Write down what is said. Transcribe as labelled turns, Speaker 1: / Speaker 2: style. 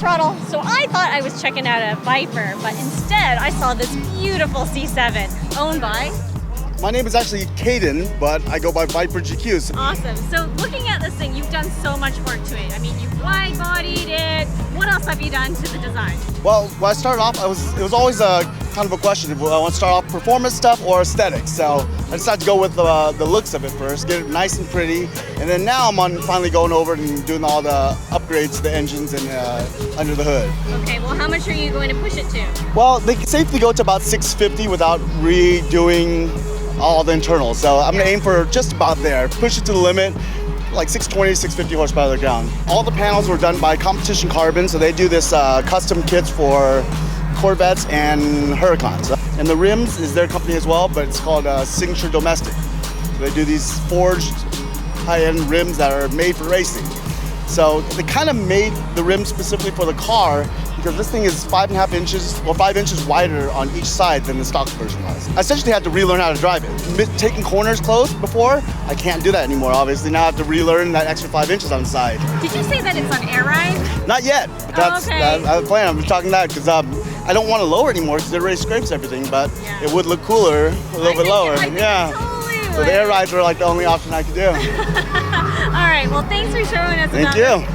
Speaker 1: Throdle. So I thought I was checking out a Viper, but instead I saw this beautiful C7 owned by...
Speaker 2: My name is actually Caden, but I go by ViperGQ.
Speaker 1: Awesome. So looking at this thing, you've done so much work to it. I mean, you've wide-bodied it. What else have you done to the design?
Speaker 2: Well, when I started off, it was always a kind of a question. I want to start off performance stuff or aesthetics. So I decided to go with the looks of it first, get it nice and pretty. And then now I'm finally going over and doing all the upgrades to the engines and under the hood.
Speaker 1: Okay, well, how much are you going to push it to?
Speaker 2: Well, they can safely go to about 650 without redoing all the internals. So I'm gonna aim for just about there. Push it to the limit, like 620, 650 horsepower to the ground. All the panels were done by Competition Carbon, so they do this custom kits for Corvettes and Huracans. And the rims is their company as well, but it's called Signature Domestic. So they do these forged high-end rims that are made for racing. So they kind of made the rims specifically for the car because this thing is 5.5 inches or 5 inches wider on each side than the stock version was. I essentially had to relearn how to drive it. Taking corners close before, I can't do that anymore, obviously. Now I have to relearn that extra 5 inches on the side.
Speaker 1: Did you say that it's on air ride?
Speaker 2: Not yet. That's the plan. I'm talking that because I don't want to lower anymore because it already scrapes everything, but it would look cooler a little bit lower.
Speaker 1: Totally
Speaker 2: so the air rides were like the only option I could do.
Speaker 1: All right, well, thanks for showing us.
Speaker 2: Thank you.